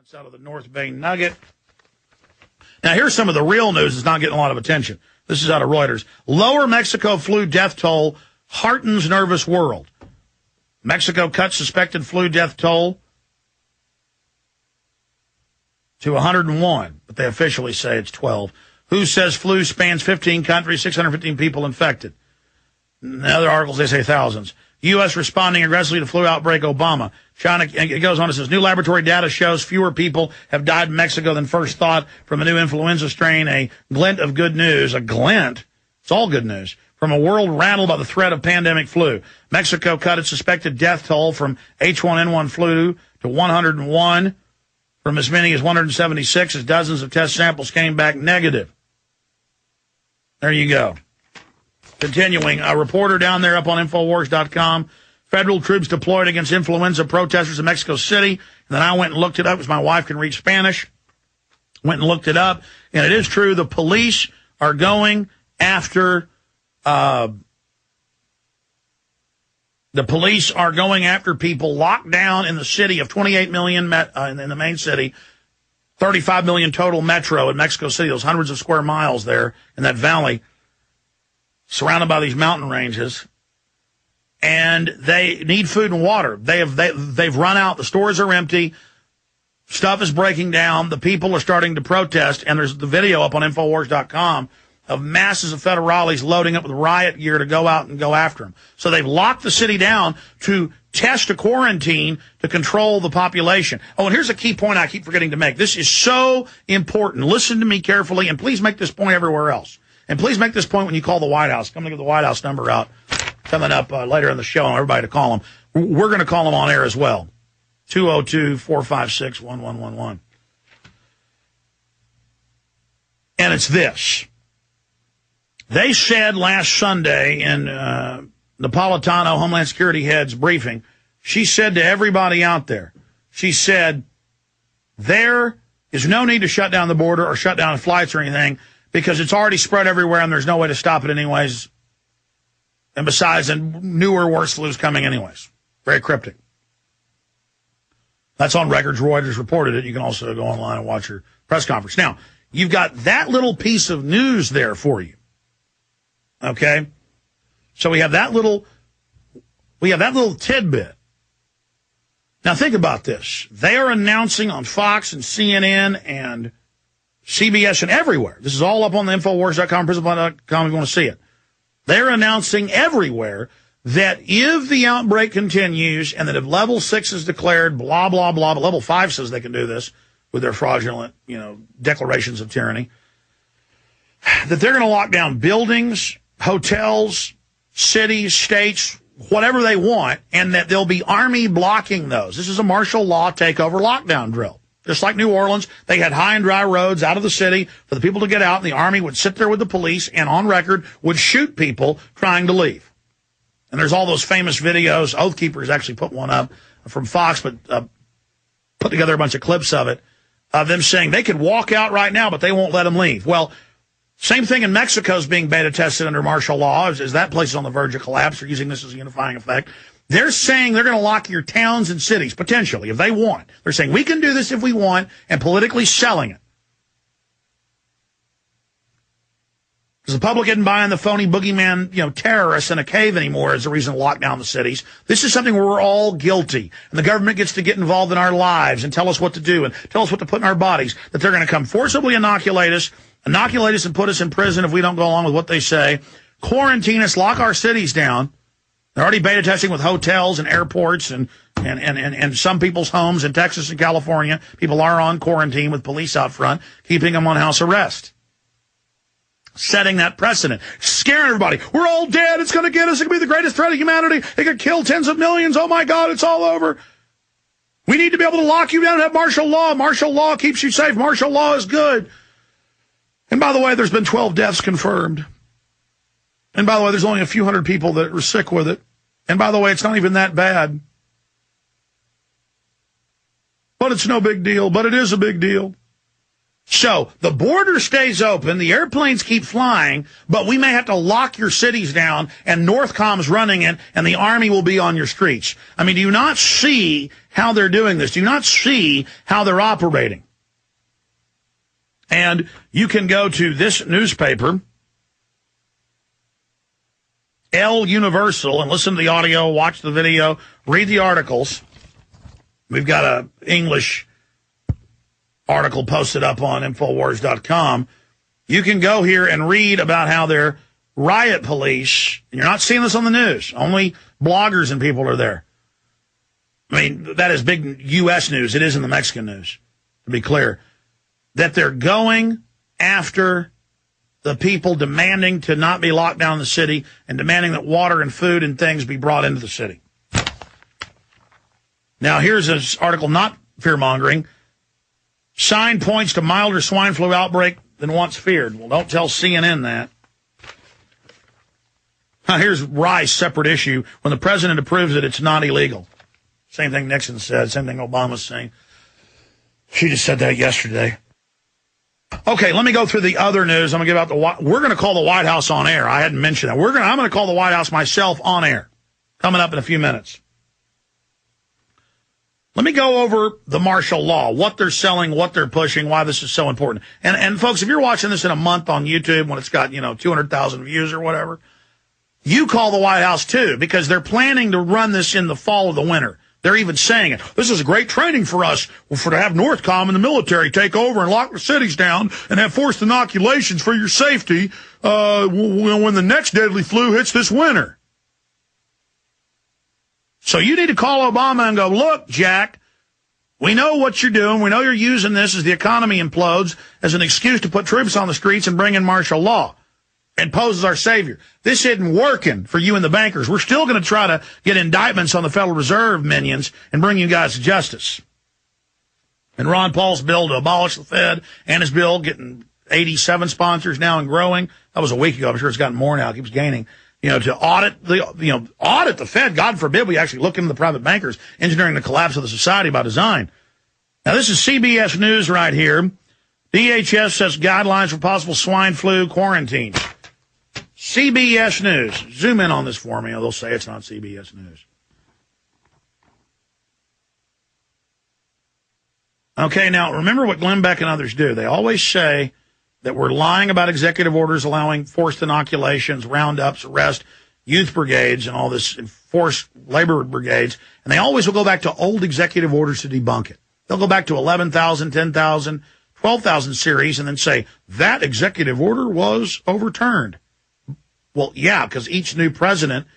That's out of the North Bay Nugget. Now, here's some of the real news that's not getting a lot of attention. This is out of Reuters. Lower Mexico flu death toll heartens nervous world. Mexico cuts suspected flu death toll to 101, but they officially say it's 12. WHO says flu spans 15 countries, 615 people infected. In other articles, they say thousands. U.S. responding aggressively to flu outbreak, Obama. China, it goes on, it says, new laboratory data shows fewer people have died in Mexico than first thought from a new influenza strain. A glint of good news. A glint? It's all good news. From a world rattled by the threat of pandemic flu. Mexico cut its suspected death toll from H1N1 flu to 101, from as many as 176 as dozens of test samples came back negative. There you go. Continuing, a reporter down there up on Infowars.com, federal troops deployed against influenza protesters in Mexico City. And then I went and looked it up because my wife can read Spanish. Went and looked it up. And it is true, the police are going after, people locked down in the city of 28 million in the main city, 35 million total metro in Mexico City, those hundreds of square miles there in that valley, surrounded by these mountain ranges, and they need food and water. They've run out. The stores are empty. Stuff is breaking down. The people are starting to protest, and there's the video up on Infowars.com of masses of federales loading up with riot gear to go out and go after them. So they've locked the city down to test a quarantine to control the population. Oh, and here's a key point I keep forgetting to make. This is so important. Listen to me carefully, and please make this point everywhere else. And please make this point when you call the White House. I'm going to give the White House number out coming up later in the show. I want everybody to call them. We're going to call them on air as well. 202-456-1111. And it's this. They said last Sunday in Napolitano, Homeland Security head's briefing, she said to everybody out there, she said, there is no need to shut down the border or shut down flights or anything, because it's already spread everywhere and there's no way to stop it anyways. And besides, newer, worse flu's coming anyways. Very cryptic. That's on records. Reuters reported it. You can also go online and watch her press conference. Now, you've got that little piece of news there for you. Okay? So we have that little tidbit. Now think about this. They are announcing on Fox and CNN and CBS and everywhere. This is all up on the Infowars.com, PrisonPlan.com if you want to see it. They're announcing everywhere that if the outbreak continues and that if level 6 is declared, blah, blah, blah, but level 5 says they can do this with their fraudulent, declarations of tyranny, that they're going to lock down buildings, hotels, cities, states, whatever they want, and that there'll be army blocking those. This is a martial law takeover lockdown drill. Just like New Orleans, they had high and dry roads out of the city for the people to get out, and the army would sit there with the police and on record would shoot people trying to leave. And there's all those famous videos. Oath Keepers actually put one up from Fox, but put together a bunch of clips of it, of them saying they could walk out right now, but they won't let them leave. Well, same thing in Mexico is being beta tested under martial law, as that place is on the verge of collapse. They're using this as a unifying effect. They're saying they're going to lock your towns and cities, potentially, if they want. They're saying we can do this if we want, and politically selling it. Because the public isn't buying the phony boogeyman, terrorists in a cave anymore as a reason to lock down the cities. This is something where we're all guilty, and the government gets to get involved in our lives and tell us what to do and tell us what to put in our bodies, that they're going to come forcibly inoculate us and put us in prison if we don't go along with what they say, quarantine us, lock our cities down. They're already beta testing with hotels and airports and some people's homes in Texas and California. People are on quarantine with police out front, keeping them on house arrest. Setting that precedent. Scaring everybody. We're all dead. It's going to get us. It could be the greatest threat of humanity. It could kill tens of millions. Oh, my God, it's all over. We need to be able to lock you down and have martial law. Martial law keeps you safe. Martial law is good. And by the way, there's been 12 deaths confirmed. And by the way, there's only a few hundred people that are sick with it. And by the way, it's not even that bad. But it's no big deal. But it is a big deal. So the border stays open, the airplanes keep flying, but we may have to lock your cities down, and Northcom's running it, and the Army will be on your streets. I mean, do you not see how they're doing this? Do you not see how they're operating? And you can go to this newspaper, El Universal, and listen to the audio, watch the video, read the articles. We've got an English article posted up on Infowars.com. You can go here and read about how their riot police, and you're not seeing this on the news, only bloggers and people are there. I mean, that is big U.S. news. It isn't the Mexican news, to be clear. That they're going after the people demanding to not be locked down in the city and demanding that water and food and things be brought into the city. Now, here's this article, not fear-mongering. Sign points to milder swine flu outbreak than once feared. Well, don't tell CNN that. Now, here's Rice, separate issue. When the president approves it, it's not illegal. Same thing Nixon said, same thing Obama's saying. She just said that yesterday. Okay, let me go through the other news. I'm going to give out we're going to call the White House on air. I hadn't mentioned that. I'm going to call the White House myself on air. Coming up in a few minutes. Let me go over the martial law, what they're selling, what they're pushing, why this is so important. And folks, if you're watching this in a month on YouTube when it's got, 200,000 views or whatever, you call the White House too, because they're planning to run this in the fall or the winter. They're even saying it. This is a great training for us to have Northcom and the military take over and lock the cities down and have forced inoculations for your safety when the next deadly flu hits this winter. So you need to call Obama and go, look, Jack, we know what you're doing. We know you're using this as the economy implodes as an excuse to put troops on the streets and bring in martial law and pose as our savior. This isn't working for you and the bankers. We're still going to try to get indictments on the Federal Reserve minions and bring you guys to justice. And Ron Paul's bill to abolish the Fed and his bill getting 87 sponsors now and growing. That was a week ago. I'm sure it's gotten more now. It keeps gaining. To audit the Fed. God forbid we actually look into the private bankers engineering the collapse of the society by design. Now, this is CBS News right here. DHS sets guidelines for possible swine flu quarantine. CBS News. Zoom in on this for me. They'll say it's not CBS News. Okay, now remember what Glenn Beck and others do. They always say that we're lying about executive orders allowing forced inoculations, roundups, arrest, youth brigades, and all this forced labor brigades. And they always will go back to old executive orders to debunk it. They'll go back to 11,000, 10,000, 12,000 series and then say, that executive order was overturned. Well, yeah, because each new president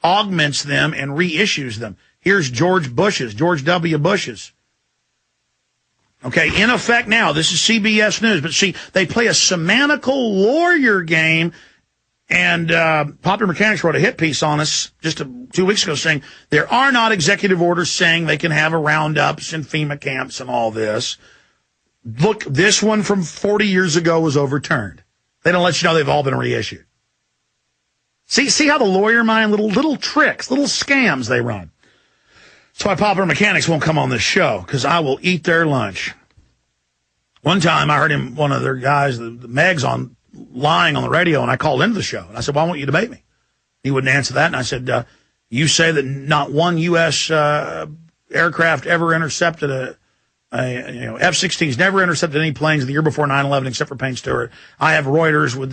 augments them and reissues them. Here's George W. Bush's. Okay, in effect now, this is CBS News, but see, they play a semantical lawyer game, and Popular Mechanics wrote a hit piece on us just 2 weeks ago saying there are not executive orders saying they can have a roundups and FEMA camps and all this. Look, this one from 40 years ago was overturned. They don't let you know they've all been reissued. See how the lawyer mind, little tricks, little scams they run. That's why Popular Mechanics won't come on this show, because I will eat their lunch. One time I heard one of their guys, the Megs, lying on the radio, and I called into the show. And I said, why won't you debate me? He wouldn't answer that. And I said, you say that not one U.S. Aircraft ever intercepted F-16s never intercepted any planes the year before 9/11 except for Payne Stewart. I have Reuters with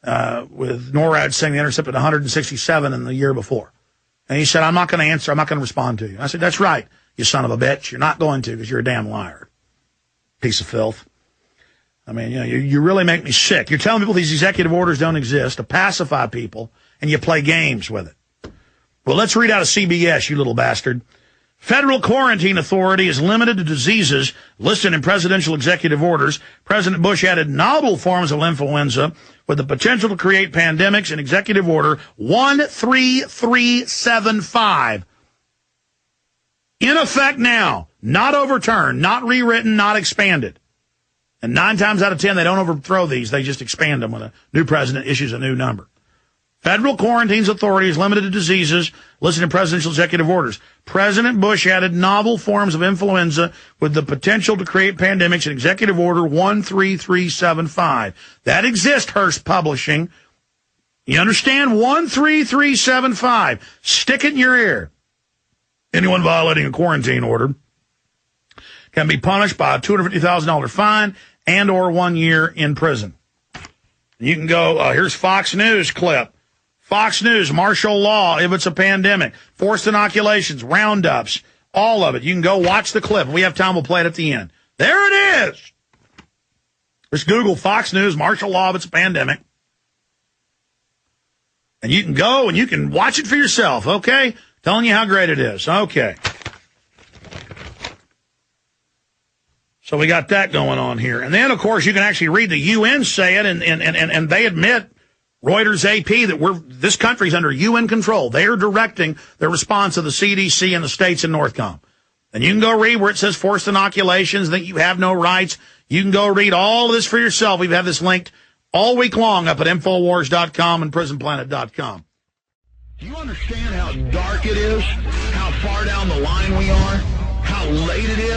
NORAD saying they intercepted 167 in the year before. And he said, I'm not going to answer. I'm not going to respond to you. I said, that's right, you son of a bitch. You're not going to because you're a damn liar. Piece of filth. I mean, you really make me sick. You're telling people these executive orders don't exist to pacify people, and you play games with it. Well, let's read out of CBS, you little bastard. Federal quarantine authority is limited to diseases listed in presidential executive orders. President Bush added novel forms of influenza with the potential to create pandemics in Executive Order 13375. In effect now, not overturned, not rewritten, not expanded. And 9 times out of 10, they don't overthrow these. They just expand them when a new president issues a new number. Federal quarantines authorities limited to diseases listed in presidential executive orders. President Bush added novel forms of influenza with the potential to create pandemics in Executive Order 13375. That exists, Hearst Publishing. You understand? 13375. Stick it in your ear. Anyone violating a quarantine order can be punished by a $250,000 fine and or 1 year in prison. You can go, here's Fox News clip. Fox News, martial law if it's a pandemic, forced inoculations, roundups, all of it. You can go watch the clip. If we have time, we'll play it at the end. There it is. Just Google Fox News, martial law if it's a pandemic. And you can go and you can watch it for yourself, okay? Telling you how great it is. Okay. So we got that going on here. And then, of course, you can actually read the UN say it, and they admit, Reuters AP, that this country's under UN control. They are directing the response of the CDC and the states in Northcom. And you can go read where it says forced inoculations, that you have no rights. You can go read all of this for yourself. We've had this linked all week long up at Infowars.com and PrisonPlanet.com. Do you understand how dark it is? How far down the line we are? How late it is?